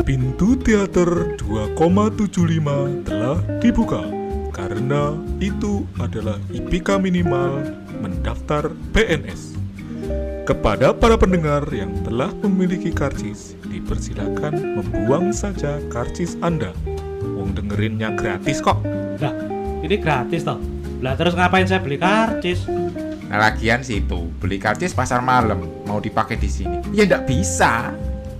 Pintu teater 2,75 telah dibuka karena itu adalah IPK minimal mendaftar PNS. Kepada para pendengar yang telah memiliki karcis, dipersilakan membuang saja karcis Anda. Wong dengerinnya gratis kok. Lah, ini gratis toh. Lah terus ngapain saya beli karcis? Nah lagian sih itu, beli karcis pasar malam, mau dipakai di sini. Ya ndak bisa.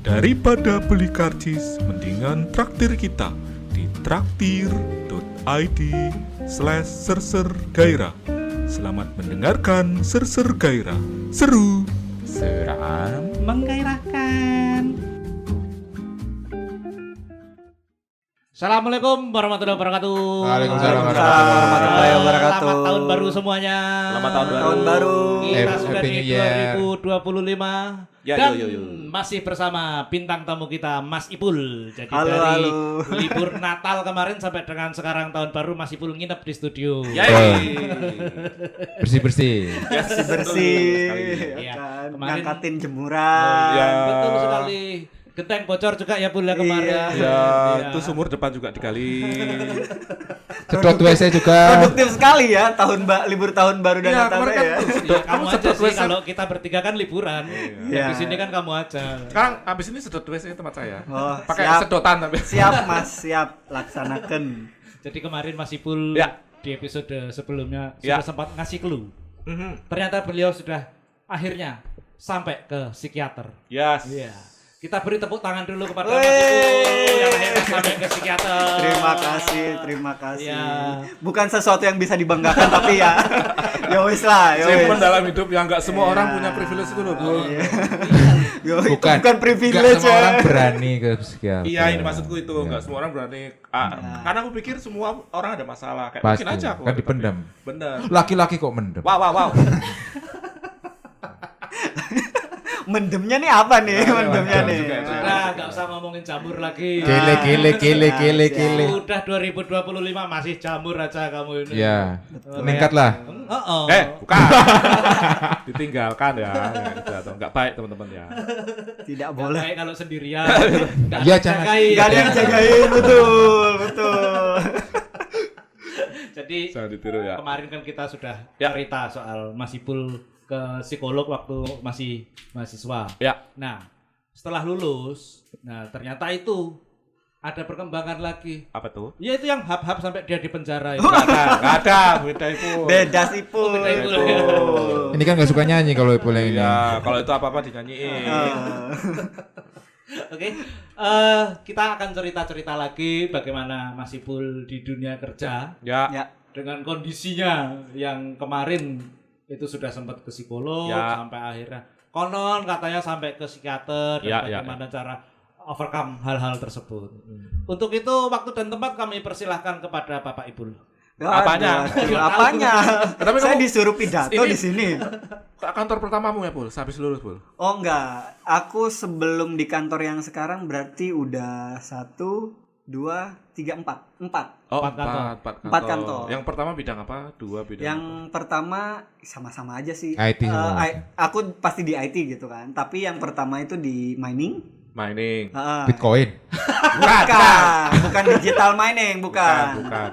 Daripada beli karcis, mendingan traktir kita di traktir.id/sersergairah. Selamat mendengarkan Serser Gairah. Seru, Seram. Menggairahkan. Assalamualaikum warahmatullahi wabarakatuh. Waalaikumsalam warahmatullahi wabarakatuh. Selamat tahun baru semuanya. Selamat tahun baru. Kita sudah Happy di New Year. 2025 Ya, dan yo. masih bersama bintang tamu kita Mas Ipul. Jadi Halo, dari halo. libur Natal kemarin sampai dengan sekarang tahun baru Mas Ipul nginep di studio. Bersih-bersih. Bersih, Iya, kan? kemarin- Ngangkatin jemuran. Ya, betul sekali. Genteng bocor juga ya Pul ya kemarin. Iya. Iya. Itu sumur depan juga digali. Sedot WC juga. Produktif sekali ya libur tahun baru dan Iya, Natal kemarin kan ya. Iya, kamu aja sedot sih WC. kalau kita bertiga kan liburan. Iya. Di sini kan kamu aja. Sekarang abis ini sedot WC tempat saya. Oh, Pakai siap. sedotan tapi. Siap Mas, siap laksanakan. Jadi kemarin Mas Ipul Ya. di episode sebelumnya Ya. sudah sempat ngasih clue. Mhm. Ternyata beliau sudah akhirnya sampai ke psikiater. Yes. Iya. Kita beri tepuk tangan dulu kepada Wey. Mas Ipul yang akhirnya sampai ke psikiater. Terima kasih. Iya. Bukan sesuatu yang bisa dibanggakan tapi ya. Ya wis lah, ya Simpen wis. dalam hidup yang nggak semua Iya. orang punya privilege itu loh. Bu. Yo, itu Bukan. bukan privilege Nggak semua ya. orang berani ke psikiater. Iya ini maksudku itu Iya. nggak semua orang berani. Karena aku pikir semua orang ada masalah. Kayak Pasti. mungkin aja aku. Kan ada, dipendam. tapi- Bener. Laki-laki kok mendem. Wow. Mendemnya nih apa nih? Mendemnya mendem nih. juga itu. Udah, nggak usah ngomongin jamur lagi. Gile. Udah 2025 masih jamur aja kamu ini. Ya, meningkat lah. Oh. Bukan. Ditinggalkan ya. Itu nggak baik teman-teman ya. Tidak Boleh boleh. kalau sendirian. Iya, jangan. Gak ada yang jagain, betul. Jadi Jangan ditiru ya. kemarin kan kita sudah Ya. cerita soal Mas Ipul ke psikolog waktu masih mahasiswa. Ya. Nah, setelah lulus, nah ternyata itu ada perkembangan lagi. Apa tuh? Ya itu yang hap-hap sampai dia di penjara itu. Nggak ada. Beda itu. Beda sih, Pul. Beda itu. Ini kan nggak suka nyanyi kalau Ipul yang ini. Ya, kalau itu apa-apa dinyanyiin. Oke, kita akan cerita-cerita lagi bagaimana Mas Ipul di dunia kerja Ya. Ya. dengan kondisinya yang kemarin itu sudah sempat ke psikolog Ya. sampai akhirnya konon katanya sampai ke psikiater dan Ya. bagaimana cara overcome hal-hal tersebut. Untuk itu waktu dan tempat kami persilahkan kepada Bapak Ipul. Apanya? Apanya? Tapi Saya kamu- disuruh pidato ini- di sini. Kantor pertamamu ya, Pul? Habis lulus, Pul? Oh enggak, aku sebelum di kantor yang sekarang berarti udah 1, 2, 3, 4. Oh, Empat kantor. Empat kantor. Yang pertama bidang apa? Dua bidang Yang apa? pertama sama-sama aja sih. IT semua. Aku pasti di IT gitu kan. Tapi yang pertama itu di mining. Mining. Bitcoin. Bukan digital mining, bukan. Bukan.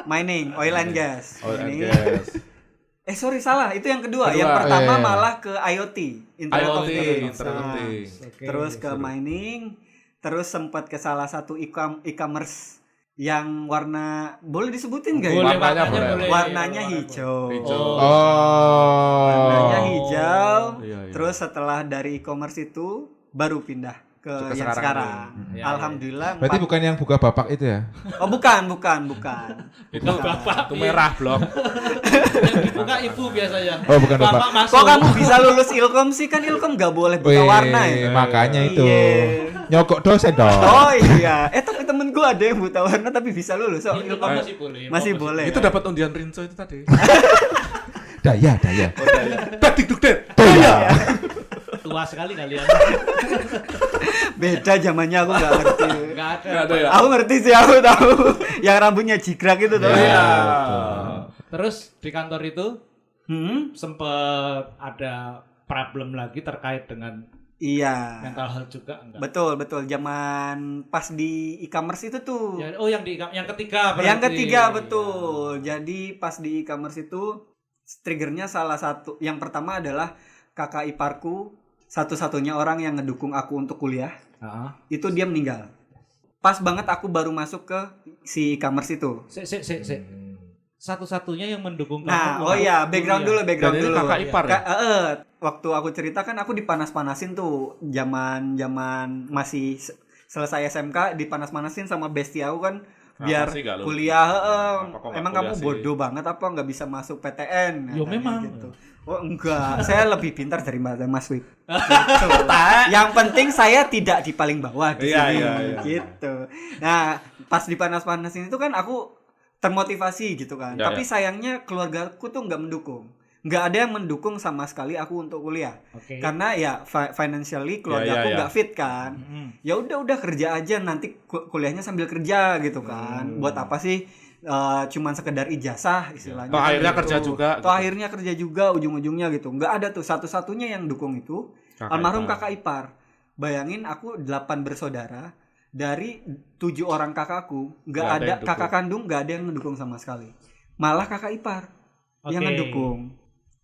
Mining, oil and gas. Oil and Mining. gas. Sorry salah, itu yang kedua. Kedua. Yang pertama Iya. malah ke IoT, Internet of IoT, Things. Internet of Nah, Things. terus ke mining, terus sempat ke salah satu e-commerce yang warna boleh disebutin nggak ya? Boleh, Warnanya boleh. boleh. Warnanya hijau. Hijau. Oh. Warnanya hijau. Iya. Terus setelah dari e-commerce itu baru pindah ke Ke yang sekarang sekarang. ini. Alhamdulillah. Berarti bukan yang buka bapak itu ya? Oh bukan. Itu Bapak. itu merah blok. Yang dibuka ibu biasanya. Oh, bukan Bapak. masuk. Kok kamu bisa lulus Ilkom sih? Kan Ilkom nggak boleh buka Wih, warna ya. makanya itu. Iya. Nyogok dosen dong. Oh iya. Tapi temen gue ada yang buta warna tapi bisa lulus. Oh, Ilkom masih boleh. masih boleh. Itu dapat undian Rinso itu tadi. Daya. Dadik dukdet. Daya. Tua sekali kalian. Beda zamannya aku nggak ngerti. Enggak ada. Enggak ada ya. Aku ngerti sih, aku tahu. Yang rambutnya jigrak itu tuh. Iya. Terus di kantor itu sempet ada problem lagi terkait dengan Iya. mental health juga enggak? Betul. Zaman pas di e-commerce itu tuh. Ya, oh yang ketiga berarti. Yang ketiga betul. Jadi pas di e-commerce itu triggernya salah satu. Yang pertama adalah kakak iparku, satu-satunya orang yang ngedukung aku untuk kuliah. Itu dia meninggal. Pas banget aku baru masuk ke si e-commerce itu. Satu-satunya yang mendukung Nah, kamu. background dulu. Dan ini kakak ipar ya? Waktu aku cerita kan aku dipanas-panasin tuh zaman masih selesai SMK, dipanas-panasin sama bestie aku kan biar sih nggak lulus? kuliah. Kok nggak Emang kuliah kamu sih? bodoh banget apa nggak bisa masuk PTN? Yo, Katanya memang. gitu. Oh enggak, saya lebih pintar dari Mas Wik. Gitu. Yang penting saya tidak di paling bawah di Iya, sini. iya. Gitu. Nah, pas dipanas-panasin itu kan aku termotivasi gitu kan. Ya, Tapi sayangnya keluargaku tuh nggak mendukung. Nggak ada yang mendukung sama sekali aku untuk kuliah. Oke. Karena ya financially keluargaku Ya. nggak fit kan. Ya udah kerja aja nanti kuliahnya sambil kerja gitu kan. Buat apa sih cuman sekedar ijazah istilahnya. Toh akhirnya Gitu. kerja juga, Toh gitu. akhirnya kerja juga ujung-ujungnya gitu. Nggak ada tuh satu-satunya yang dukung itu almarhum kakak ipar. Bayangin aku 8 bersaudara, dari 7 orang kakakku nggak ada yang kakak kandung, nggak ada yang mendukung sama sekali. Malah kakak ipar yang Oke. ngedukung.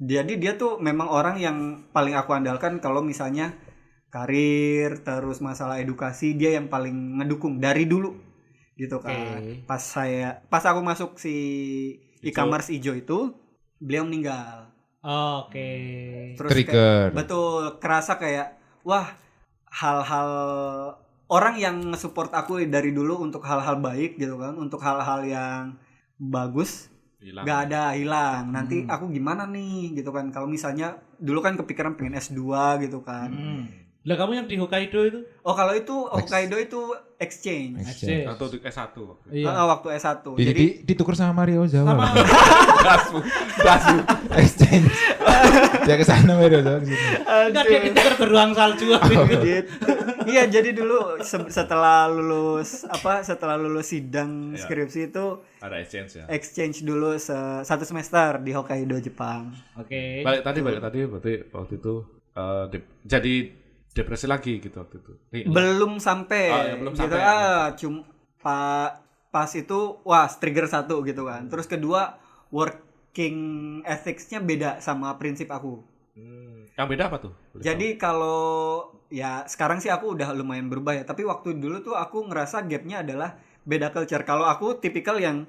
Jadi dia tuh memang orang yang paling aku andalkan kalau misalnya karir terus masalah edukasi, dia yang paling ngedukung dari dulu gitu kan. Oke. Pas aku masuk si e-commerce ijo itu, beliau meninggal. Oke. Terus Trigger. betul, kerasa kayak wah, hal-hal orang yang nge-support aku dari dulu untuk hal-hal baik gitu kan, untuk hal-hal yang bagus Hilang. nggak ada, hilang. Nanti aku gimana nih gitu kan, kalau misalnya dulu kan kepikiran pengen S2 gitu kan. Lah kamu yang di Hokkaido itu? Oh kalau itu Hokkaido itu exchange. Exchange. Atau di S1 waktu itu. Iya. Waktu S1. Jadi Ditukar sama Mario Ozawa. Sama Dasu. Exchange. Dia ke sana Mario Ozawa ke sini. enggak dia ditukar beruang salju. gitu. Iya, jadi dulu setelah lulus sidang skripsi itu Ada exchange ya. exchange dulu satu semester di Hokkaido, Jepang. Oke. Balik tadi berarti waktu itu jadi depresi lagi gitu waktu itu. Belum sampai belum gitu. sampai. Pas itu trigger satu gitu kan. Terus kedua, working ethics-nya beda sama prinsip aku. Yang beda apa tuh? Jadi kalau ya sekarang sih aku udah lumayan berubah ya, tapi waktu dulu tuh aku ngerasa gapnya adalah beda culture. Kalau aku tipikal yang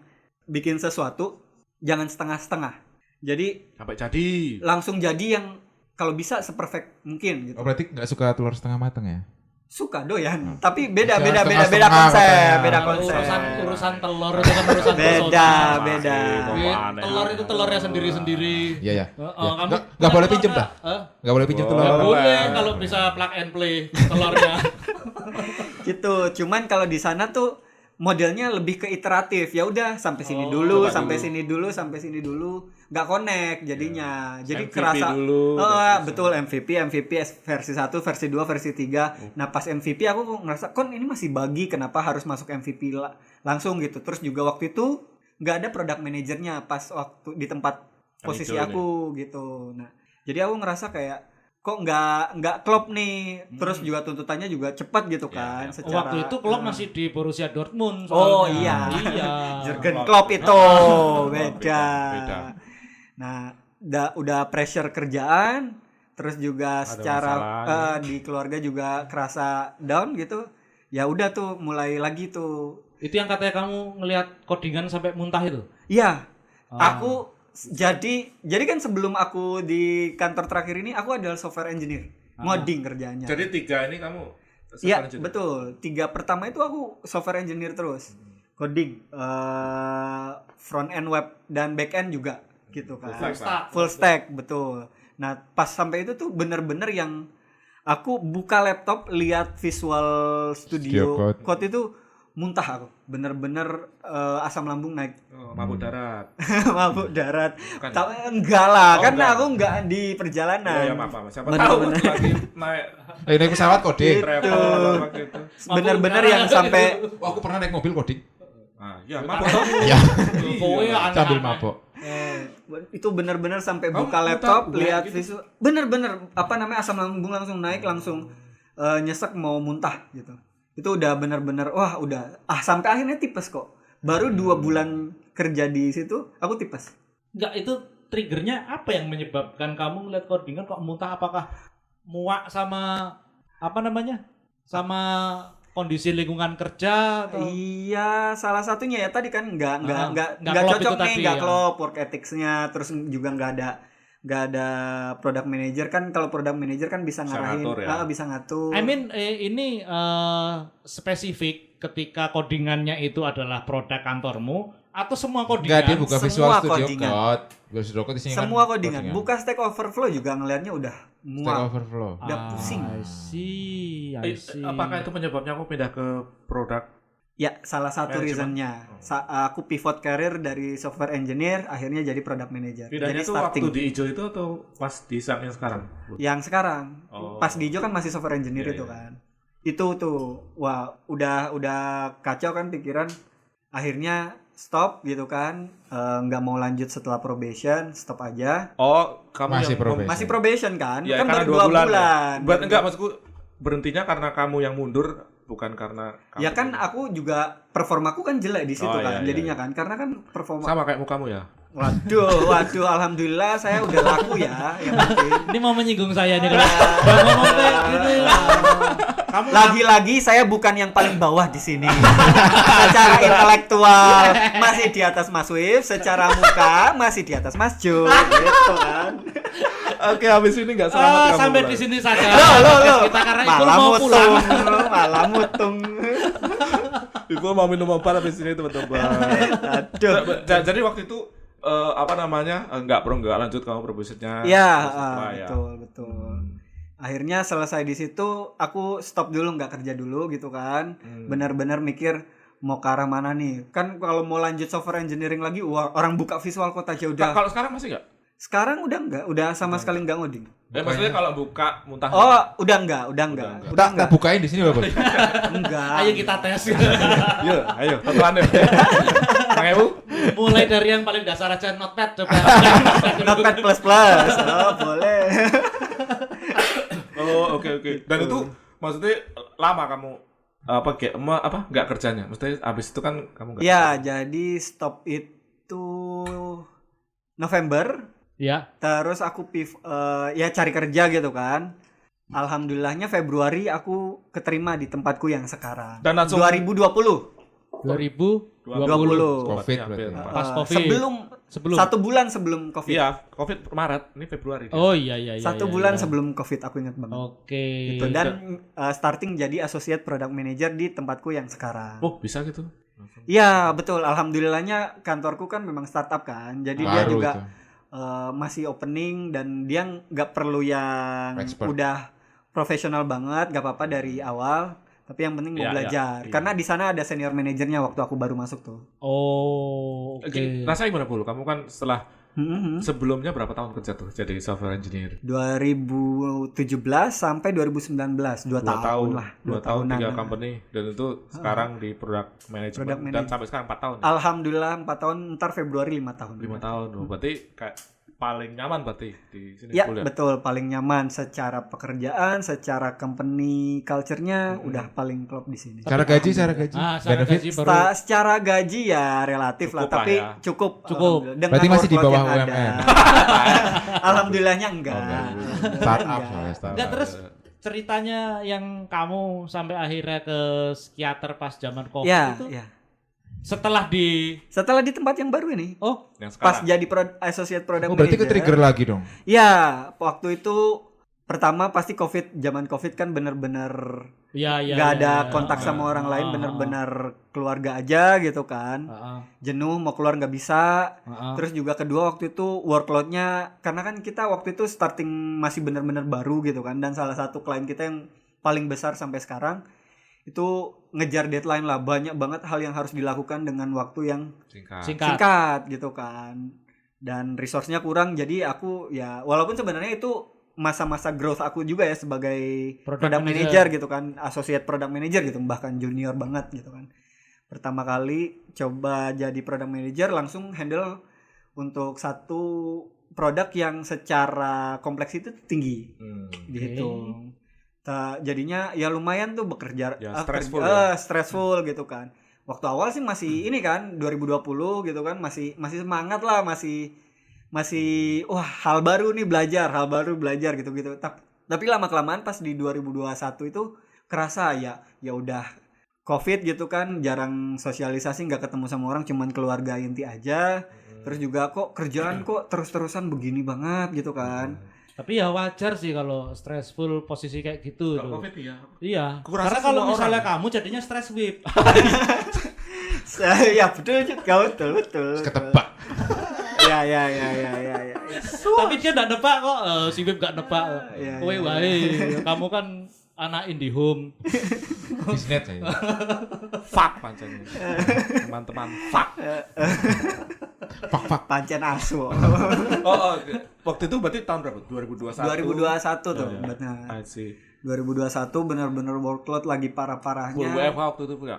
bikin sesuatu jangan setengah-setengah. Jadi sampai jadi. langsung jadi yang kalau bisa seperfect mungkin gitu. Oh, berarti nggak suka telur setengah matang ya? Suka doyan, tapi beda Setengah-setengah konsep, katanya. beda konsep. Urusan telur itu kan urusan Beda. Telur itu telurnya sendiri-sendiri. Iya ya. Kamu Nggak boleh pinjem dah. Hah? Nggak boleh pinjam telur. Ya, Oh. boleh kalau bisa plug and play telurnya. Gitu. Cuman kalau di sana tuh modelnya lebih ke iteratif. Ya udah sampai sini dulu, sampai sini dulu, nggak connect jadinya. Jadi MVP kerasa dulu, betul MVP versi 1, versi 2, versi 3. Nah, pas MVP aku ngerasa ini masih bagi, kenapa harus masuk MVP langsung gitu. Terus juga waktu itu nggak ada product manajernya pas waktu di tempat posisi hijau aku gitu. Nah, jadi aku ngerasa kayak kok nggak klop nih. Terus juga tuntutannya juga cepat gitu kan. Secara Waktu itu Klopp masih di Borussia Dortmund. Oh soalnya. iya. Iya. Jurgen Klopp itu beda. Beda. Nah, udah pressure kerjaan, terus juga secara masalah, di keluarga juga kerasa down gitu. Ya udah tuh mulai lagi tuh. Itu yang katanya kamu ngelihat codingan sampai muntah itu. Iya. Aku jadi kan sebelum aku di kantor terakhir ini aku adalah software engineer. Ngoding kerjanya. Jadi 3 ini kamu Iya, software engineer? betul. 3 pertama itu aku software engineer terus. Coding, front end web dan back end juga gitu kan. Full stack, betul. Nah, pas sampai itu tuh bener-bener yang aku buka laptop lihat Visual Studio Code itu muntah aku. Bener-bener asam lambung naik. Mabuk darat. Mabuk darat. Bukan. Enggak lah, Oh, karena enggak. aku enggak di perjalanan. Ya maaf. Siapa Bener, tahu bener. lagi naik Naik pesawat coding. travel apa gitu. Bener-bener yang sampai Oh, aku pernah naik mobil coding. Ya mabuk. Ya. Kowe anak. Sambil mabok. Itu bener-bener sampai Kamu buka laptop muntah, lihat gitu? visual, bener-bener apa namanya asam lambung langsung naik, langsung nyesek mau muntah gitu. Itu udah bener-bener wah udah sampai akhirnya tipes kok. Baru 2 bulan kerja di situ aku tipes. Enggak, itu triggernya apa yang menyebabkan kamu ngeliat codingan kok muntah? Apakah muak sama apa namanya? Sama kondisi lingkungan kerja atau Iya, salah satunya ya tadi kan nggak klop cocok itu nih, tadi, nggak ya. klop work ethics-nya, terus juga nggak ada product manager kan. Kalau product manager kan bisa Bisa ngarahin, ngatur ya. bisa ngatur. I mean ini spesifik ketika codingannya itu adalah produk kantormu atau semua Enggak, codingan? dia buka Semua Visual Studio codingan. Code. Visual Studio Code isinya Semua kan codingan. Buka Stack Overflow juga ngelihatnya udah Stack muak. Overflow. Udah pusing. I see. Apakah itu penyebabnya aku pindah ke produk? Ya, salah satu Manajemen. reasonnya. Aku pivot karir dari software engineer akhirnya jadi product manager. Pindahnya Jadi itu waktu di Ijo itu atau pas di saat yang sekarang? yang sekarang. Oh. Pas di Ijo kan masih software engineer Iya, itu iya. kan. Itu tuh wah udah kacau kan pikiran. Akhirnya stop gitu kan. Nggak mau lanjut setelah probation, stop aja. Oh, kamu Masih yang probation. Masih probation kan? Ya, Kan karena baru 2 bulan. Ya. Enggak, maksudku berhentinya karena kamu yang mundur, bukan karena kamu. Ya kan aku juga performaku kan jelek di situ Oh, kan. iya, Jadinya iya. kan karena kan performa. sama kayak mukamu ya. Waduh, alhamdulillah saya udah laku ya, yang penting. Ini mau menyinggung saya nih kalau udah ngomong kayak gitu. Kamu Lagi-lagi saya bukan yang paling bawah di sini. Secara intelektual masih di atas Mas Wif, secara muka masih di atas Mas Jo, gitu kan. Oke, habis ini enggak selamat kamu. sampai Bray. di sini saja. Loh. Kita karena itu Malah mau pulang. malah mutung. Ibu mau minum obat habis ini teman-teman. Aduh. Jadi waktu itu apa namanya? Enggak lanjut kamu probationnya. Ya, setelah ya. betul. Akhirnya selesai di situ, aku stop dulu, nggak kerja dulu gitu kan. Benar-benar mikir mau ke arah mana nih. Kan kalau mau lanjut software engineering lagi, wah, orang buka Visual Code aja udah. Kalau sekarang masih enggak? Sekarang udah enggak, udah sama sekali enggak ngoding. Maksudnya kalau buka muntah. Oh, udah enggak. Tak bukain di sini loh, Bang. Enggak. Ayo kita tes. Ayo, teman ya. Kang Ewu? Mulai dari yang paling dasar aja, Notepad coba. Notepad plus. Oh, boleh. Oh, oke. Dan itu maksudnya lama kamu enggak kerjanya? Maksudnya habis itu kan kamu enggak. Ya, jadi stop itu November. Ya. Terus aku ya cari kerja gitu kan. Alhamdulillahnya Februari aku keterima di tempatku yang sekarang. Dan langsung 2020. 2020. Covid Hampir. berarti. Pas Covid. Sebelum 1 bulan sebelum Covid. Iya, Covid Maret, ini Februari. dia. Oh iya. 1 bulan sebelum Covid aku ingat banget. Oke. Gitu. Dan starting jadi associate product manager di tempatku yang sekarang. Oh, bisa gitu. Iya, betul. Alhamdulillahnya kantorku kan memang startup kan. Jadi dia Baru juga itu. masih opening dan dia nggak perlu yang Expert. udah profesional banget, nggak apa-apa dari awal. Tapi yang penting mau Iya, belajar. iya. Karena di sana ada senior manajernya waktu aku baru masuk tuh. Oh, oke. Rasanya gimana Bul? Kamu kan setelah Mhm. sebelumnya berapa tahun kerja tuh jadi software engineer? 2017 sampai 2019, 2 tahun lah. 2 tahun 3 tahunan. company dan itu sekarang di product management Product dan management. sampai sekarang 4 tahun. Alhamdulillah 4 tahun, ntar Februari 5 tahun. 5 tahun. Oh, berarti kayak paling nyaman berarti di sini Ya, Bul, betul, paling nyaman secara pekerjaan, secara company culture-nya udah paling klop di sini. Cara gaji. Secara Benefit. gaji baru. Secara gaji ya relatif lah, Cukup lah tapi ya. cukup. Cukup. Alhamdulillah. Dengan Berarti masih di workload bawah yang ada. UMR. Alhamdulillahnya enggak. Startup soalnya startup. Enggak, terus ceritanya yang kamu sampai akhirnya ke psikiater pas zaman Covid Ya, itu ya. setelah di Setelah di tempat yang baru ini, Oh, yang pas sekarang. jadi associate product Oh, berarti manager. ke-trigger lagi dong. Ya, waktu itu pertama pasti zaman Covid kan bener-bener ya nggak ada kontak ya. sama orang lain, bener-bener keluarga aja gitu kan. Jenuh mau keluar nggak bisa. Terus juga kedua waktu itu workloadnya, karena kan kita waktu itu starting masih bener-bener baru gitu kan, dan salah satu klien kita yang paling besar sampai sekarang itu ngejar deadline lah, banyak banget hal yang harus dilakukan dengan waktu yang Singkat. singkat gitu kan, dan resource-nya kurang. Jadi aku ya walaupun sebenarnya itu masa-masa growth aku juga ya sebagai product manager gitu kan, associate product manager gitu, bahkan junior banget gitu kan. Pertama kali coba jadi product manager langsung handle untuk satu produk yang secara kompleks itu tinggi gitu. Jadinya ya lumayan tuh bekerja Ya, stressful stressful gitu kan. Waktu awal sih masih ini kan 2020 gitu kan, masih semangat lah, masih wah hal baru belajar gitu-gitu. Tapi lama-kelamaan pas di 2021 itu kerasa ya udah COVID gitu kan, jarang sosialisasi, nggak ketemu sama orang, cuman keluarga inti aja. Terus juga kok kerjaan kok terus-terusan begini banget gitu kan. Tapi ya wajar sih kalau stressful posisi kayak gitu tuh. Kalau COVID ya. Iya. Kurasa Karena kalau semua misalnya orang. kamu jadinya stress whip. Ya betul juga, betul. Ketebak. Ya. Tapi dia enggak nebak kok. Si whip enggak nebak. Iya, Kowe iya. wae. Kamu kan anak IndiHome. Bisnet saya. Fuck pancen. Teman-teman, fuck. Pancen asu. Waktu itu berarti tahun berapa? 2021. 2021 tuh, Ya, ya. benar. I see. 2021 benar-benar workload lagi parah-parahnya. WFH waktu itu ya.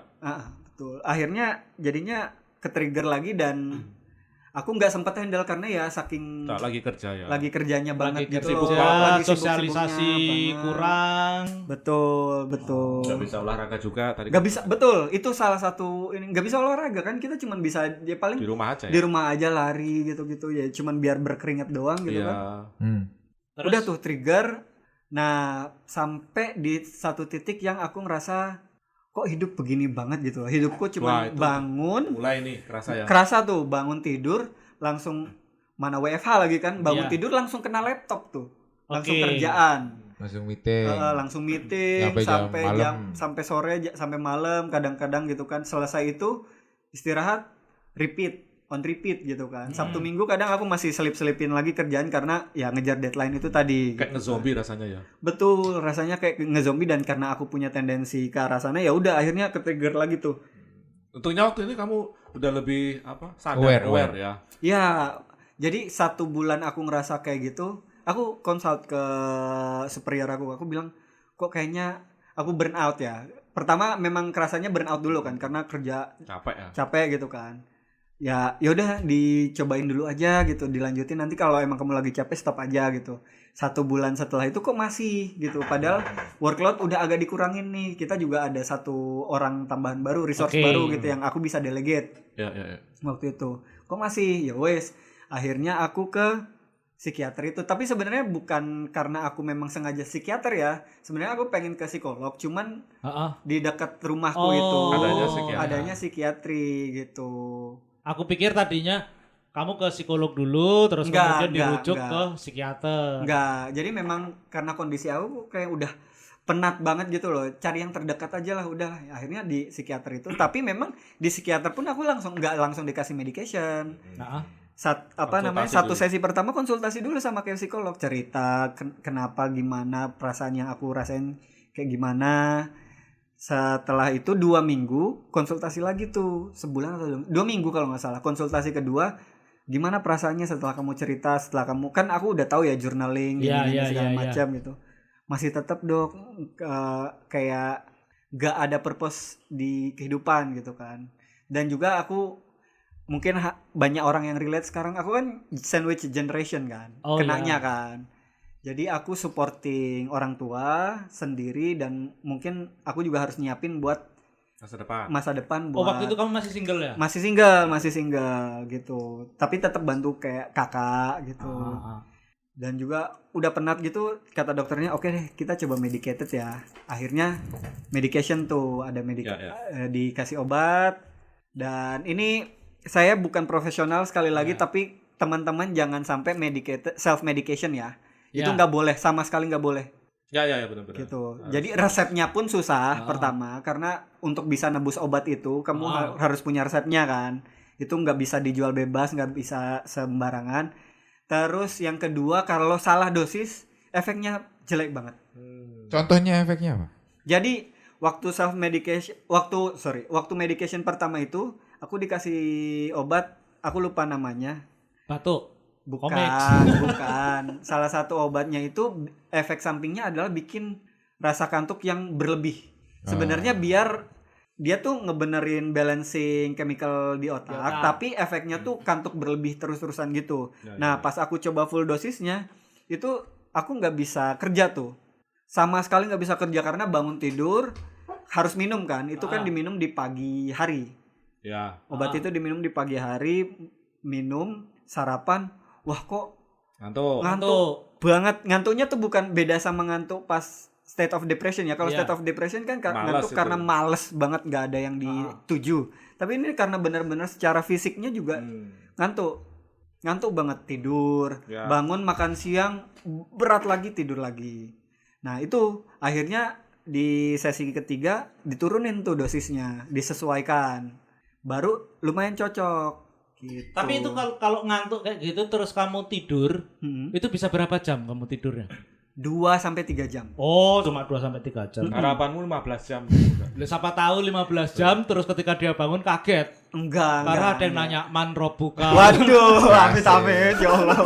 Betul. Akhirnya jadinya ke-trigger lagi dan aku nggak sempat handle karena ya saking Tak lagi kerja ya. lagi kerjanya banget Lagi gitu kerja, loh. Lagi sosialisasi sibuk-sibuknya banget. kurang. Betul. Nggak bisa olahraga juga tadi. Nggak bisa, betul. Itu salah satu ini, nggak bisa olahraga kan, kita cuman bisa ya paling Di rumah aja di ya. rumah aja lari gitu-gitu ya, cuman biar berkeringat doang gitu Iya. kan. Terus Udah tuh trigger. Nah, sampai di satu titik yang aku ngerasa kok hidup begini banget gitu. Hidupku Wah, cuma itu bangun, mulai nih kerasa ya. kerasa tuh bangun tidur langsung mana WFH lagi kan, bangun Iya. tidur langsung kena laptop tuh. Langsung Oke. kerjaan. Langsung meeting. Langsung meeting Sampai jam malam. sampai sore sampai malam kadang-kadang gitu kan. Selesai itu istirahat, on repeat gitu kan. Sabtu Minggu kadang aku masih selip-selipin lagi kerjaan karena ya ngejar deadline itu tadi. Kayak ngezombie rasanya ya. Betul, rasanya kayak ngezombie dan karena aku punya tendensi ke arah sana ya udah akhirnya ke-trigger lagi tuh. Untungnya waktu ini kamu udah lebih sadar, Aware. ya. Ya, jadi 1 bulan aku ngerasa kayak gitu, aku consult ke superior aku bilang kok kayaknya aku burn out ya. Pertama memang kerasanya burn out dulu kan karena kerja Capek ya. capek gitu kan. Ya yaudah dicobain dulu aja gitu, dilanjutin, nanti kalau emang kamu lagi capek stop aja gitu. 1 bulan setelah itu kok masih gitu, padahal workload udah agak dikurangin nih, kita juga ada 1 orang tambahan baru, resource Oke. baru gitu yang aku bisa delegate Ya. waktu itu. Kok masih, ya wes, akhirnya aku ke psikiater itu. Tapi sebenarnya bukan karena aku memang sengaja psikiater ya, sebenarnya aku pengen ke psikolog, cuman Heeh. di dekat rumahku Oh. itu Adanya psikiatri gitu. Aku pikir tadinya kamu ke psikolog dulu terus kemudian dirujuk enggak. ke psikiater. Enggak, jadi memang karena kondisi aku kayak udah penat banget gitu loh, cari yang terdekat aja lah udah. Akhirnya di psikiater itu, tapi memang di psikiater pun aku nggak langsung dikasih medication. Nah, Konsultasi Satu dulu. sesi pertama konsultasi dulu sama kayak psikolog, cerita kenapa, gimana perasaan yang aku rasain kayak gimana. Setelah itu 2 minggu konsultasi lagi tuh, sebulan atau 2 minggu kalau nggak salah, konsultasi kedua. Gimana perasaannya setelah kamu cerita, setelah kamu, kan aku udah tahu ya journaling Iya, gini iya, segala iya, macam gitu. Masih tetap dok, kayak gak ada purpose di kehidupan gitu kan. Dan juga aku mungkin banyak orang yang relate sekarang, aku kan sandwich generation kan, Oh, kenanya iya. kan. Jadi aku supporting orang tua sendiri dan mungkin aku juga harus nyiapin buat masa depan oh buat waktu itu kamu masih single ya? masih single gitu. Tapi tetap bantu kayak kakak gitu. Dan juga udah penat gitu, kata dokternya oke deh kita coba medicated ya. Akhirnya medication tuh ada dikasih obat. Dan ini saya bukan profesional sekali lagi, tapi teman-teman jangan sampai self medication ya. Itu nggak boleh, sama sekali nggak boleh. Ya benar-benar. Gitu. Jadi resepnya pun susah pertama, karena untuk bisa nebus obat itu kamu harus punya resepnya kan. Itu nggak bisa dijual bebas, nggak bisa sembarangan. Terus yang kedua, kalau salah dosis efeknya jelek banget. Contohnya efeknya apa? Jadi waktu medication pertama itu aku dikasih obat, aku lupa namanya. Batuk. Bukan. Salah satu obatnya itu efek sampingnya adalah bikin rasa kantuk yang berlebih. Sebenarnya biar dia tuh ngebenerin balancing chemical di otak, tapi efeknya tuh kantuk berlebih terus-terusan gitu. Nah, pas aku coba full dosisnya, itu aku nggak bisa kerja tuh. Sama sekali nggak bisa kerja karena bangun tidur harus minum kan. Itu kan diminum di pagi hari. Ya. Obat itu diminum di pagi hari, minum, sarapan. Wah kok ngantuk banget. Ngantuknya tuh bukan beda sama ngantuk pas state of depression ya. Kalau state of depression kan ngantuk karena males banget, nggak ada yang dituju. Tapi ini karena benar-benar secara fisiknya juga ngantuk banget, tidur, bangun makan siang berat lagi, tidur lagi. Nah itu akhirnya di sesi ketiga diturunin tuh dosisnya, disesuaikan, baru lumayan cocok. Gitu. Tapi itu kalau ngantuk kayak gitu terus kamu tidur, itu bisa berapa jam kamu tidurnya? 2-3 jam. Oh, cuma 2-3 jam. Harapanmu 15 jam. Siapa tahu 15 jam terus ketika dia bangun kaget. Enggak. Karena ada yang nanya man robuka. Waduh, amit-amit ya Allah.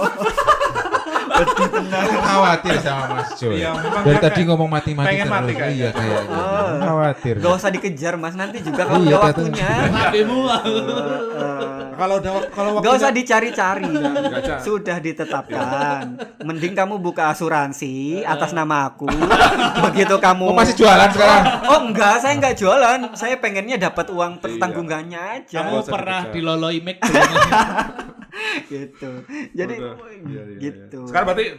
Khawatir sama Mas Joy. Iya, memang Dari dia tadi kayak ngomong mati-mati pengen terus. mati kayaknya. Iya kayaknya. Khawatir. Gak usah dikejar Mas, nanti juga kalau Iya, ada kata- waktunya. Habismu. Kalau Gak usah dicari-cari. Enggak. Sudah ditetapkan. Mending kamu buka asuransi atas nama aku. Begitu kamu Masih jualan sekarang? Oh enggak, saya enggak jualan. Saya pengennya dapat uang pertanggungannya aja. Kamu usah pernah dikejar. diloloi mic Gitu. Jadi Iya. gitu. Sekarang berarti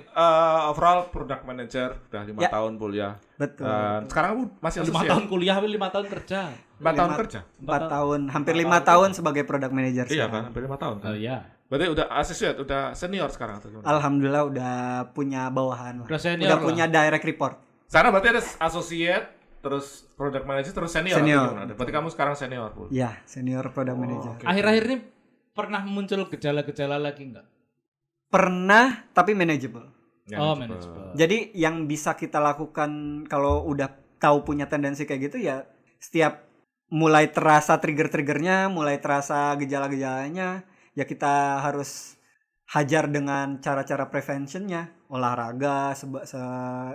overall product manager udah 5 Ya. tahun kuliah. Betul. Dan sekarang kamu masih 5 associate. tahun kuliah, 5 tahun kerja. 4 tahun kerja. 4 tahun, hampir 5 tahun sebagai product manager. Iya sekarang. kan, hampir 5 tahun. Oh iya. Berarti udah associate, udah senior sekarang atau gimana? Alhamdulillah udah punya bawahan. Udah senior Udah lah. punya direct report. Sekarang berarti ada associate, terus product manager, terus senior. Senior. Atau gimana? Berarti kamu sekarang senior, Pul. Ya, senior product manager. oke. Akhir-akhir ini pernah muncul gejala-gejala lagi enggak? Pernah tapi manageable. Oh, manajemen. Jadi yang bisa kita lakukan kalau udah tahu punya tendensi kayak gitu ya, setiap mulai terasa trigger-triggernya, mulai terasa gejala-gejalanya, ya kita harus hajar dengan cara-cara preventionnya, olahraga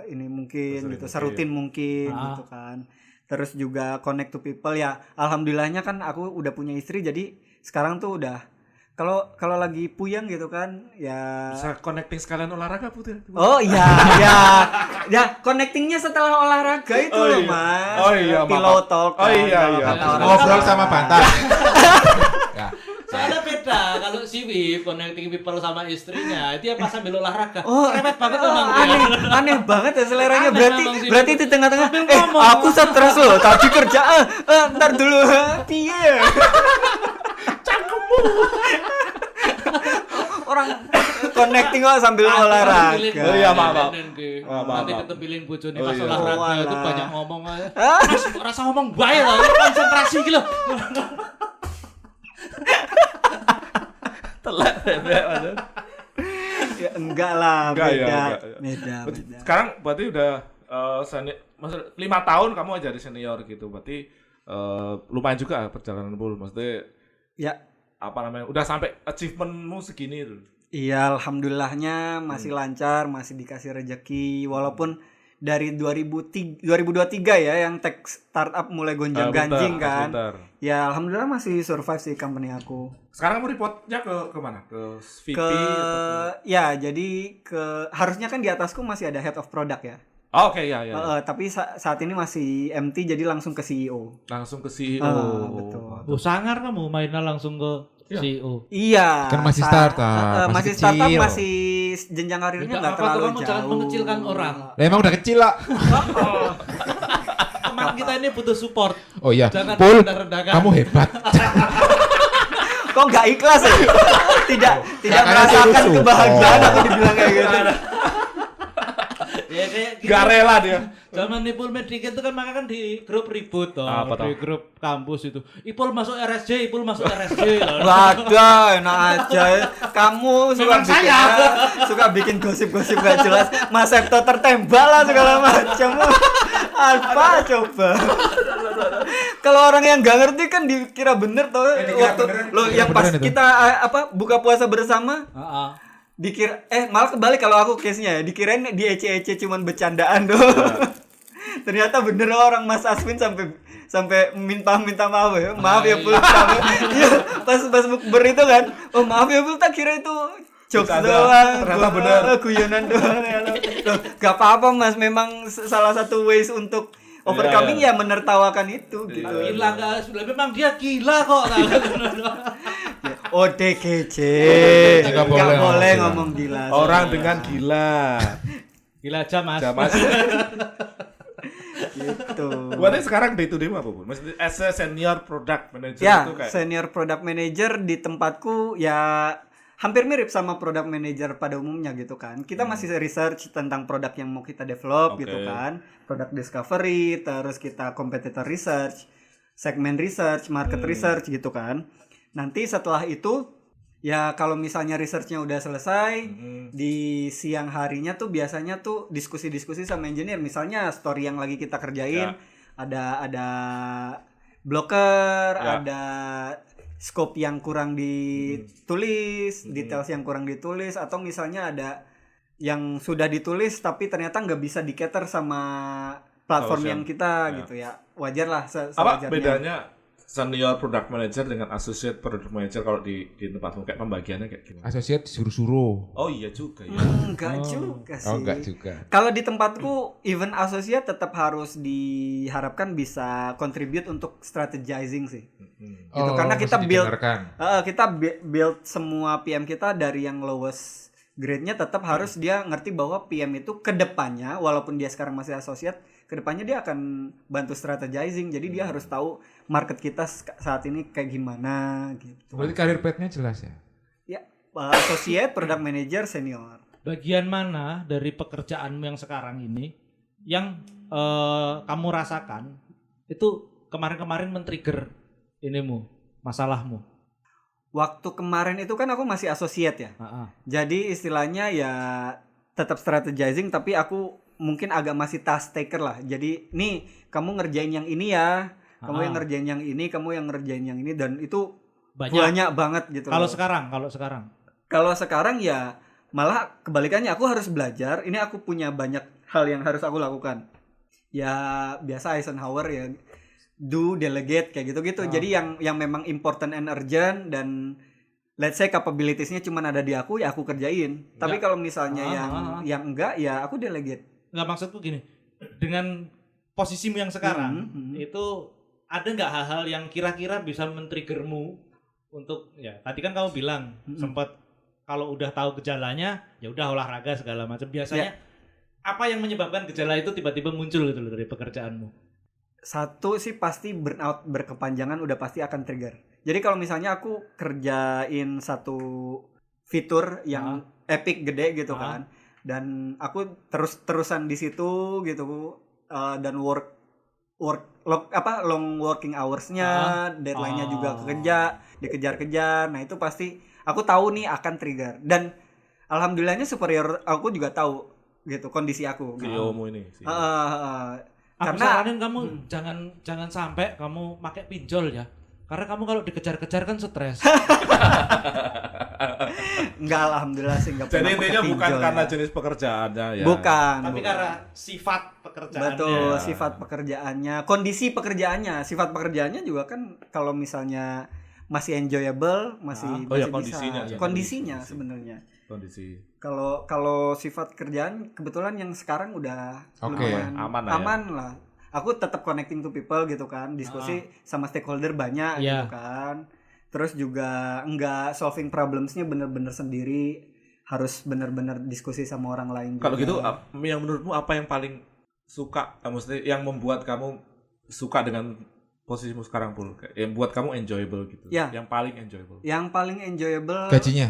ini mungkin gitu, serutin mungkin gitu kan. Terus juga connect to people ya. Alhamdulillahnya kan aku udah punya istri, jadi sekarang tuh udah kalau lagi puyeng gitu kan ya. Bisa connecting sekalian olahraga, Putih. Oh iya, ya connectingnya setelah olahraga itu loh Mas. Oh iya, Pillow maaf. talk. Oh iya, iya. Ngobrol sama bantal. Ya. Soalnya beda kalau si Wip connecting people sama istrinya itu ya pas sambil olahraga. Oh, Repet banget memang aneh banget ya seleranya. Aneh memang sih. Berarti di tengah-tengah. ngomong. Aku stres loh. Tadi kerja. Ntar dulu. Piye? Orang connecting kok sambil olahraga. Oh iya, maaf. Nanti ketembilin bojone Oh pas iya. olahraga itu Walah. banyak ngomong aja. Rasa ngomong bae lah, konsentrasi gitu. Telak. Ya enggak lah, Enggak, ya, beda. enggak. Beda. Sekarang berarti udah senior, maksud 5 tahun kamu jadi senior gitu. Berarti lumayan juga perjalanan Pul. Maksudnya Ya, apa namanya? Udah sampai achievementmu segini itu. iya alhamdulillahnya masih lancar, masih dikasih rezeki walaupun dari 2023 ya yang tech startup mulai gonjang-ganjing kan. Bentar. Ya alhamdulillah masih survive sih company aku. Sekarang kamu reportnya ke mana? Ke VP Ke atau ya jadi harusnya kan di atasku masih ada head of product ya. Oh, oke ya. Tapi saat ini masih MT jadi langsung ke CEO. Langsung ke CEO. Betul. Oh, sangar kamu mainnya langsung ke Iya. CEO. Iya. Kan masih startup, masih masih startup, kecil. masih jenjang karirnya Tidak nggak apa terlalu tuh kamu jauh. jangan mengecilkan orang. Lah emang udah kecil lah. Kemarin kita ini butuh support. Oh iya. Jangan Pul, rendah-rendahkan. kamu hebat. Kok nggak ikhlas ya? tidak Karena merasakan dia support. kebahagiaan aku dibilang kayak gitu. Ya kayak gitu. Gak rela dia. Zaman Ipul Medikit itu kan maka kan di grup ribut toh, Apa di toh? grup kampus itu. Ipul masuk RSJ, Ipul masuk RSJ. Waduh, enak aja. Kamu Memang suka bikin gosip-gosip gak jelas. Mas Septo tertembak lah segala macam. Apa coba? Kalau orang yang nggak ngerti kan dikira bener toh. Waktu lo yang pas beneran itu. kita buka puasa bersama Heeh. dikira malah kebalik kalau aku case-nya ya, dikirain di ece-ece cuman bercandaan doang. Ternyata bener orang Mas Aswin sampai sampai minta maaf ya. Maaf ya Pul. Iya, pas bukber itu kan. Oh, maaf ya Pul, tak kira itu jokes doang. Ternyata benar. Guyonan doang ya. Loh, gak apa-apa Mas, memang salah satu ways untuk overcoming ya menertawakan itu gitu. Gila enggak, memang dia gila kok. ODGJ. Nggak Nggak boleh gila. ngomong gila. Orang dengan gila. Gila aja Mas. Jamas. Gitu. Berarti sekarang day to day apa, Bu? Maksudnya as a senior product manager Ya, itu kayak senior product manager di tempatku ya hampir mirip sama product manager pada umumnya gitu kan. Kita masih research tentang produk yang mau kita develop Oke. gitu kan. Product discovery, terus kita competitor research, segment research, market research gitu kan. Nanti setelah itu ya kalau misalnya researchnya udah selesai, di siang harinya tuh biasanya tuh diskusi-diskusi sama engineer. Misalnya story yang lagi kita kerjain, ada blocker, Ya. ada scope yang kurang ditulis, details yang kurang ditulis, atau misalnya ada yang sudah ditulis tapi ternyata nggak bisa di-cater sama platform Solution. yang kita Ya. gitu ya. Wajar lah apa sewajarnya. bedanya senior product manager dengan associate product manager kalau di tempatmu kayak pembagiannya kayak gimana? Asosiat disuruh-suruh. Oh iya juga ya. Enggak juga sih. Oh, enggak juga. Kalau di tempatku, even associate tetap harus diharapkan bisa contribute untuk strategizing sih. Gitu, karena kita mesti build didengarkan. build semua PM kita dari yang lowest grade-nya tetap harus dia ngerti bahwa PM itu kedepannya, walaupun dia sekarang masih associate, kedepannya dia akan bantu strategizing. Jadi dia harus tahu market kita saat ini kayak gimana gitu. Berarti karir path-nya jelas ya? Ya, associate, product manager, senior. Bagian mana dari pekerjaanmu yang sekarang ini yang kamu rasakan itu kemarin-kemarin men-trigger inimu, masalahmu? Waktu kemarin itu kan aku masih associate ya. Jadi istilahnya ya tetap strategizing tapi aku mungkin agak masih task taker lah. Jadi nih kamu ngerjain yang ini ya, kamu yang ngerjain yang ini, kamu yang ngerjain yang ini, dan itu banyak banget gitu. Kalau loh. sekarang. Kalau sekarang ya malah kebalikannya, aku harus belajar. Ini aku punya banyak hal yang harus aku lakukan. Ya biasa Eisenhower ya, do, delegate kayak gitu-gitu. Jadi yang memang important and urgent dan let's say capabilities-nya cuma ada di aku, ya aku kerjain. Tapi kalau misalnya yang enggak, ya aku delegate. Enggak, maksudku gini, dengan posisimu yang sekarang itu ada nggak hal-hal yang kira-kira bisa men-triggermu untuk, ya tadi kan kamu bilang sempat kalau udah tahu gejalanya ya udah olahraga segala macam. Biasanya apa yang menyebabkan gejala itu tiba-tiba muncul gitu loh dari pekerjaanmu? Satu sih pasti burnout berkepanjangan udah pasti akan trigger. Jadi kalau misalnya aku kerjain satu fitur yang epic gede gitu kan, dan aku terusan di situ gitu, dan long working hours-nya, deadline-nya juga dikejar-kejar. Nah itu pasti aku tahu nih akan trigger, dan alhamdulillahnya superior aku juga tahu gitu kondisi aku. CEO-mu ini. Aku Karena saranin kamu jangan sampai kamu pakai pinjol ya. Karena kamu kalau dikejar-kejar kan stres. enggak, alhamdulillah sih enggak Jadi pernah intinya pakai bukan pinjol karena ya. jenis pekerjaannya ya. Bukan. Tapi karena sifat pekerjaannya. Betul, sifat pekerjaannya, kondisi pekerjaannya, sifat pekerjaannya juga kan kalau misalnya masih enjoyable, masih ya, bisa. kondisinya. Kondisinya sebenarnya. Kondisi. Kalau sifat kerjaan kebetulan yang sekarang udah Oke, lumayan aman lah. Aku tetap connecting to people gitu kan, diskusi sama stakeholder banyak gitu kan. Terus juga enggak solving problemsnya bener-bener sendiri, harus bener-bener diskusi sama orang lain juga. Kalau gitu yang menurutmu apa yang paling suka, maksudnya yang membuat kamu suka dengan posisimu sekarang, Pul? Yang buat kamu enjoyable gitu. Ya. Yang paling enjoyable. Yang paling enjoyable Gajinya?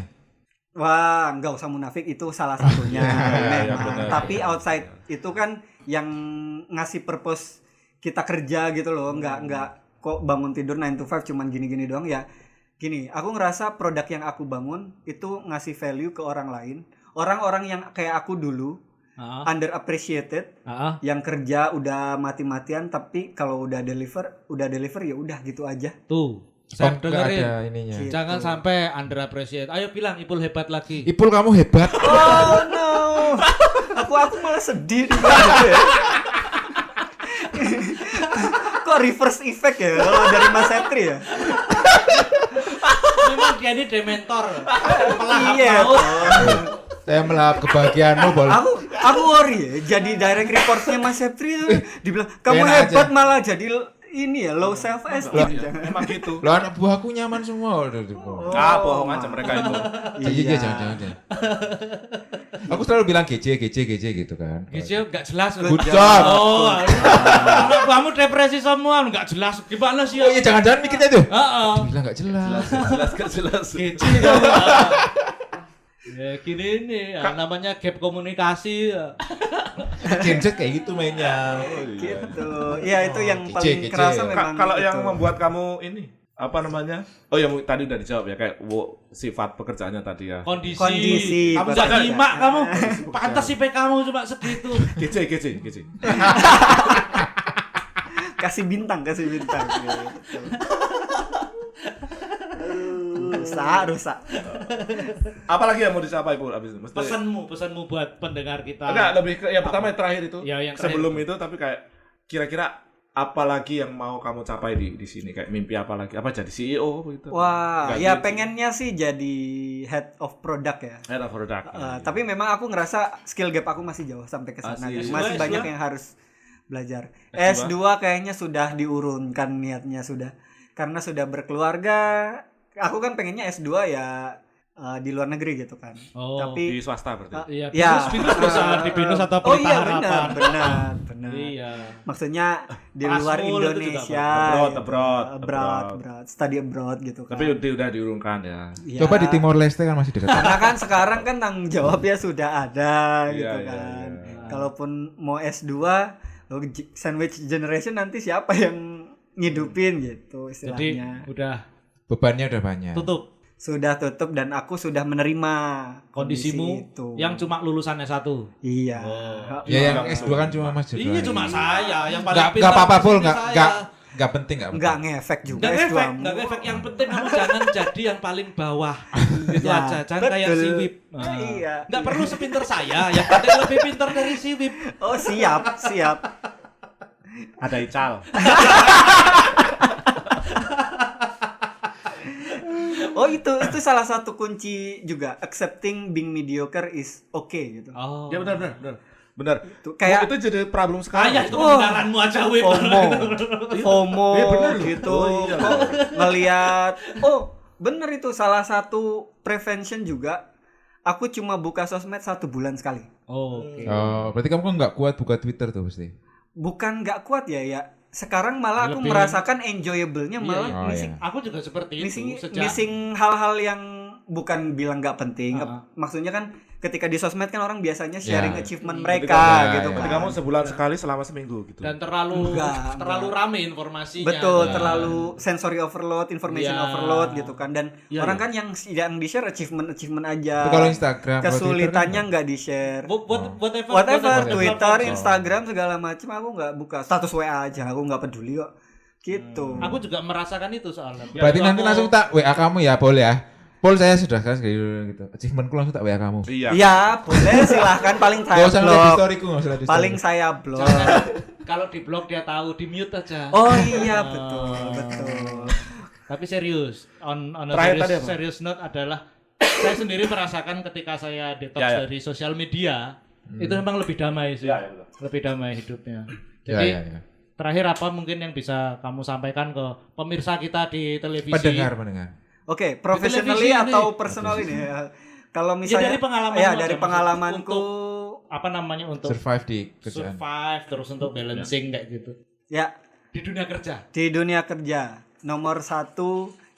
wah, enggak usah munafik, itu salah satunya. Ya, Memang. benar. Tapi outside itu kan yang ngasih purpose kita kerja gitu loh, enggak kok bangun tidur 9 to 5 cuman gini-gini doang ya. Gini, aku ngerasa produk yang aku bangun itu ngasih value ke orang lain. Orang-orang yang kayak aku dulu underappreciated, yang kerja udah mati-matian tapi kalau udah deliver ya udah gitu aja. Tuh, saya Enggak dengerin. ada ininya. Gitu. Jangan sampai underappreciate. Ayo bilang Ipul hebat lagi. Ipul kamu hebat. Oh no. aku malah sedih gitu ya. Kok kok reverse effect ya kalau dari Mas Setri ya? Memang dia ini dementor. Pelahap Iya. maut. Saya melahap kebahagiaanmu, Bol. Aku worry ya, jadi direct reportnya Mas Setri itu dibilang kamu Enak hebat aja. malah jadi ini ya low self esteem. Emang gitu. Lo anak buahku nyaman semua. Bohong aja mereka itu. Iya, jangan. Aku selalu bilang GC gitu kan. Gitu enggak jelas. Good job. Oh, anak kamu depresi semua enggak jelas. Gimana sih? Oh iya, jangan mikirnya tuh. Heeh. Bilang nggak jelas. Jelas gak jelas. Gitu. Ya gini nih, namanya gap komunikasi. Genset kayak gitu mainnya. Gitu. Iya itu yang Kece, paling kece. kerasa memang. Kalau yang gitu. membuat kamu ini apa namanya? Oh ya tadi udah dijawab ya kayak sifat pekerjaannya tadi ya. Kamu Kondisi, enggak pekerjaan. nyimak kamu. Pantas IP kamu cuma segitu. Kece. kasih bintang gitu. Rusak. Apalagi yang mau dicapai Bu abis itu? Mesti Pesanmu buat pendengar kita. enggak lebih ke yang pertama yang terakhir itu. Ya, yang sebelum itu tapi kayak kira-kira apalagi yang mau kamu capai di sini kayak mimpi apa lagi? Apa jadi CEO gitu? Wah, Nggak ya gitu. pengennya sih jadi head of product ya. Head of product. Tapi memang aku ngerasa skill gap aku masih jauh sampai ke sana. Masih. Masih S2? banyak yang harus belajar. S2? S2 kayaknya sudah diurunkan niatnya sudah. Karena sudah berkeluarga. Aku kan pengennya S2 ya di luar negeri gitu kan. Oh, Tapi di swasta berarti. Iya, Ya. binus bisa di binus atau oh iya pelita harapan. benar. Iya. Maksudnya di Prasmul luar itu juga Indonesia. Abroad. Study abroad gitu kan. Tapi udah diurunkan ya. Ya. Coba di Timor Leste kan masih dekat. Karena kan sekarang kan tanggung jawabnya sudah ada gitu Iya, kan. iya. Kalaupun mau S2, sandwich generation nanti siapa yang ngidupin gitu Jadi istilahnya. udah Bebannya udah banyak. tutup Sudah tutup dan aku sudah menerima kondisimu kondisi itu. yang cuma lulusan S1. Iya. Oh. Ya yang S2 kan cuma Mas Jodoh. Iya cuma saya yang paling Enggak apa-apa, Pul, pintar enggak penting enggak. Enggak ngefek juga Enggak S2 efek, -mu. enggak efek. Yang penting kamu jangan jadi yang paling bawah. Itu Ya, aja, jangan kayak betul. si Wip. Iya. Enggak perlu sepinter saya, yang penting lebih pintar dari si Wip. Oh, siap. Ada Ical. Oh, itu salah satu kunci juga, accepting being mediocre is okay gitu. Oh. Ya benar. Benar. Itu kayak itu jadi problem sekarang. Ayah itu kebenaranmu aja Wip. FOMO Iya, bener loh. gitu. Oh, iya. Kok ngelihat bener itu salah satu prevention juga. Aku cuma buka sosmed 1 bulan sekali. Oh, oke. Oh, berarti kamu kan enggak kuat buka Twitter tuh pasti. Bukan nggak kuat ya. Sekarang malah aku Lebih- merasakan enjoyable-nya malah iya. Oh, missing, Aku juga seperti itu missing hal-hal yang bukan bilang nggak penting. Uh-huh. Maksudnya kan ketika di sosmed kan orang biasanya sharing Ya. achievement Iya, mereka betul. gitu Ya, kan. Jadi kamu sebulan sekali selama seminggu gitu. dan terlalu Enggak. rame informasinya. Betul, Ya. terlalu sensory overload, information Ya. overload gitu kan. Dan Ya, orang ya. kan yang di-share achievement aja. Itu kalau Instagram, kalau kesulitannya Twitter nggak di-share. Whatever, Whatever, Twitter, platform. Instagram segala macam aku nggak buka. Status WA aja, aku nggak peduli kok. Gitu. Aku juga merasakan itu soalnya. Berarti Waktu nanti aku- langsung tak WA kamu ya, Pol ya. Pol saya sudah kan gitu. Achievementku langsung tak WA kamu. Iya. Iya, boleh silahkan paling Enggak saya usah lihat di blog. storyku, enggak usah lihat di story. Paling saya blog. Kalau di blog dia tahu, di mute aja. Oh iya, betul. Tapi serius, on a Terakhir tadi apa? serious note adalah saya sendiri merasakan ketika saya detox Ya, ya. dari sosial media, itu memang lebih damai sih. Ya, ya, betul. Lebih damai hidupnya. Ya, Jadi ya. terakhir apa mungkin yang bisa kamu sampaikan ke pemirsa kita di televisi? Pendengar. Oke, professionally televisi ini. atau personal ini ya. Kalau misalnya dari pengalaman ya aja, dari maksud- pengalamanku Apa namanya untuk Survive di kerjaan. survive terus untuk balancing kayak gitu ya di dunia kerja. di dunia kerja nomor 1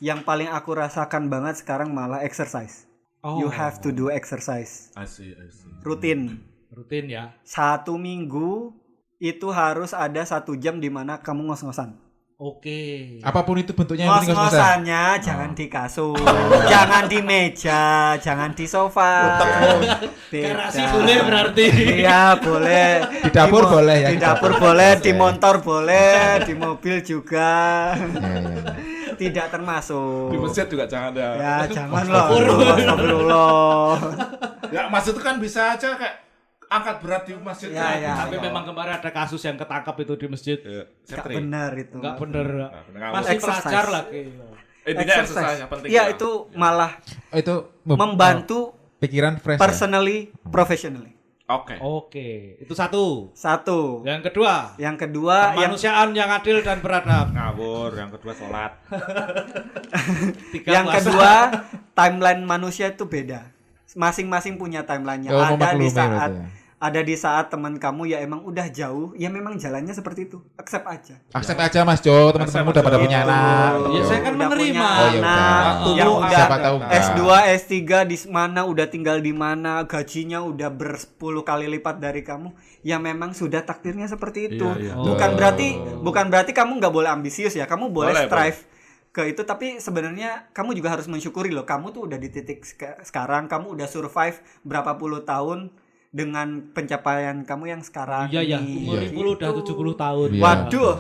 yang paling aku rasakan banget sekarang malah exercise. You have to do exercise. I see. Rutin. Rutin ya. 1 minggu itu harus ada 1 jam di mana kamu ngos-ngosan. Oke. Apapun itu bentuknya yang penting ngos-ngosan. Ngos-ngosannya jangan di kasur, jangan di meja, jangan di sofa. Garasi Beda. boleh berarti. Iya boleh. Di dapur mo- boleh ya, Di di dapur dapur boleh, boleh. di motor boleh, di mobil juga. Ya. Tidak termasuk. Di masjid juga jangan ada. Ya jangan loh. Astagfirullah. Ya maksud itu kan bisa aja kayak angkat berat di masjid. Ya. Tapi memang kemarin ada kasus yang ketangkap itu di masjid. Nggak benar itu. Enggak bener. bener. Masih Exercise. pelajar lagi. Intinya exercise yang penting. Iya, itu malah Itu membantu pikiran fresh. personally, professionally. Oke. Oke, itu satu. Satu. Yang kedua, Yang kedua yang kemanusiaan yang adil dan beradab. Ngawur, yang kedua sholat. Tiga yang puasa. kedua, timeline manusia itu beda. Masing-masing punya timelinenya. Oh, Ada di memaklumi saat berarti ya. ada di saat teman kamu ya emang udah jauh, ya memang jalannya seperti itu. Accept aja. Accept aja Mas Jo, teman-teman udah pada punya anak. Ya, saya kan Udah menerima. punya Oh, ya anak, udah. yang Tunggu, udah siapa tahu enggak. S2, S3 di mana, udah tinggal di mana, gajinya udah ber-10 kali lipat dari kamu. Ya memang sudah takdirnya seperti itu. Iya, iya. Bukan berarti kamu nggak boleh ambisius ya. Kamu boleh Boleh, strive ke itu, tapi sebenarnya kamu juga harus mensyukuri loh. Kamu tuh udah di titik sekarang, kamu udah survive berapa puluh tahun dengan pencapaian kamu yang sekarang. Iya ya, ini. umur Iya. 10 udah 70 tahun. Iya. Waduh,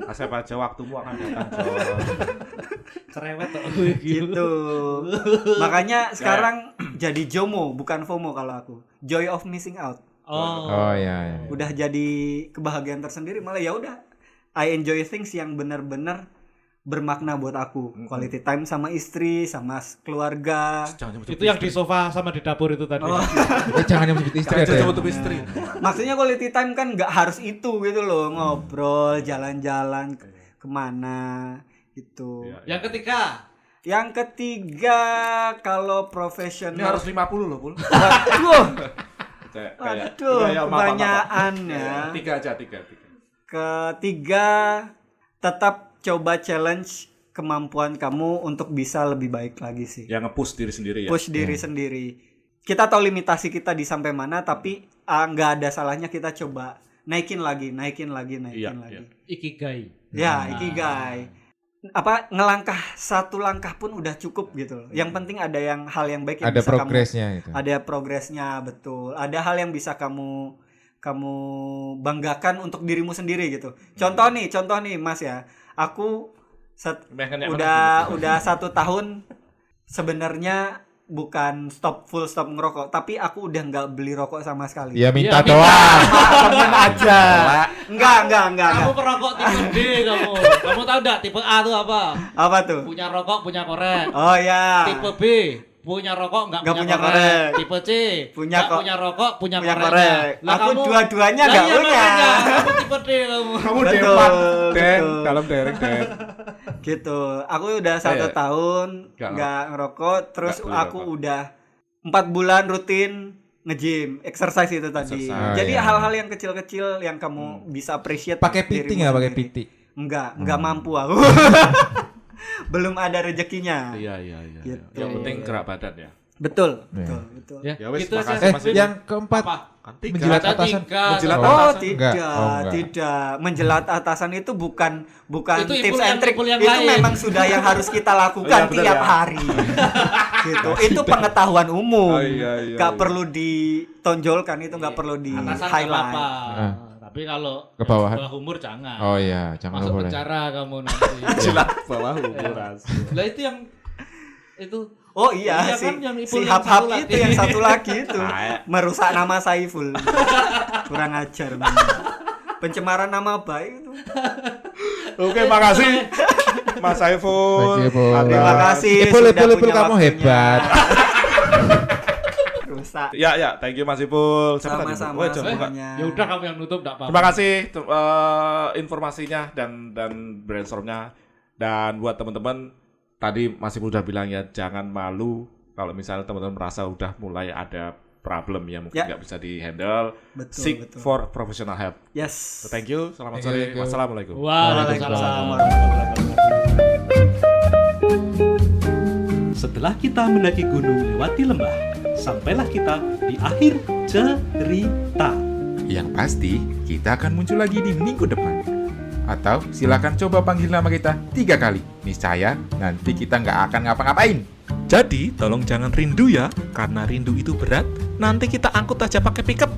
Asep aja waktumu akan datang, Jon. Cerewet tuh. gitu. Makanya sekarang jadi JOMO bukan FOMO kalau aku. Joy of missing out. Oh. Iya. Udah jadi kebahagiaan tersendiri, malah ya udah. I enjoy things yang benar-benar bermakna buat aku. Quality time sama istri, sama keluarga. Jangan nyebut Itu yang di sofa sama di dapur itu tadi. Oh. Jangan yang menyebut istri ada. Jangan ya. nyebut istri. Maksudnya quality time kan nggak harus itu gitu loh, ngobrol, jalan-jalan kemana gitu. Iya. Yang ketiga, Yang ketiga kalau Ini profesional, harus 50 loh, Pul. waduh, Kayak waduh, maaf. kebanyakan ya. Tiga aja. Ketiga, tetap coba challenge kemampuan kamu untuk bisa lebih baik lagi sih. Yang nge-push diri sendiri ya. Push diri sendiri. Kita tahu limitasi kita di sampai mana, tapi nggak ada salahnya kita coba naikin lagi. Iya. ikigai. Ya, ikigai. Apa ngelangkah satu langkah pun udah cukup gitu loh. Yang penting ada hal yang baik yang Ada bisa progresnya itu. ada progresnya, betul. Ada hal yang bisa kamu banggakan untuk dirimu sendiri gitu. Contoh nih Mas ya. Aku udah 1 tahun sebenarnya bukan full stop ngerokok, tapi aku udah nggak beli rokok sama sekali. Ya minta Iya, doang. Temen aja. Enggak. Kamu perokok tipe D kamu. Kamu tahu enggak tipe A itu apa? Apa tuh? Punya rokok, punya korek. Oh ya. Tipe B punya rokok enggak Nggak punya punya korek. korek. Tipe C Punya nggak punya rokok, punya punya koreknya. korek. Lah Aku kamu dua-duanya lah nggak iya, punya. makanya. Kamu tipe D kamu. Kamu Betul, depan, Den, betul. dalam derek, Den. Gitu. Aku udah 1 tahun Nggak nggak ngerokok, terus Nggak beli aku rokok. udah 4 bulan rutin nge-gym, exercise itu tadi. Exercise. Jadi Oh, iya. hal-hal yang kecil-kecil yang kamu bisa appreciate. Pakai dirimu PT nggak pakai sendiri. PT? Enggak mampu aku. Belum ada rezekinya. Iya. Gitu. Yang penting gerak badan ya. Betul. Iya. Betul. Ya, Ya wes, gitu aja. makasih. Yang keempat Apa? Kan tiga. menjilat Ada atasan. tiga. Menjilat Ada Oh atasan. tidak, Enggak. tidak. Menjelat atasan itu bukan Itu tips ipul and yang- trick. ipul yang Itu lain. memang sudah yang harus kita lakukan Oh, iya, benar tiap ya. hari. Gitu. Itu pengetahuan umum. Oh, iya. Gak perlu ditonjolkan, itu gak perlu di Atasan nggak highlight. apa-apa. Tapi kalau Ke bawahan. bawah umur jangan. Oh iya, jangan Masuk boleh. penjara kamu nanti. Jilat bawah ukuran. Lah itu yang itu Oh iya, Iya si, kan, yang si Ipul yang hap-hap satu lagi. itu yang satu lagi itu Kayak. merusak nama Saiful. Kurang ajar. Pencemaran nama baik itu. Oke, makasih Mas Saiful. Thank you, Pul. Terima kasih. Ipul, sudah Ipul, punya kamu waktunya. hebat. Rusak. Ya, thank you Mas Ipul. Siapa tadi? Sama-sama Oh, Jon, buka. semuanya. ya udah kamu yang nutup enggak apa-apa. Terima kasih informasinya dan brainstormnya. Dan buat teman-teman, tadi Mas Ipul udah bilang ya, jangan malu kalau misalnya teman-teman merasa udah mulai ada problem yang mungkin Ya. nggak bisa di-handle. Betul, Seek betul. for professional help. Yes. So, thank you. Selamat Thank you, sore. thank you. Wassalamualaikum. Waalaikumsalam Waalaikumsalam. Setelah kita mendaki gunung lewati lembah, sampailah kita di akhir cerita. Yang pasti, kita akan muncul lagi di minggu depan. Atau silakan coba panggil nama kita 3 kali. Niscaya nanti kita nggak akan ngapa-ngapain. Jadi, tolong jangan rindu ya, karena rindu itu berat. Nanti kita angkut aja pakai pickup.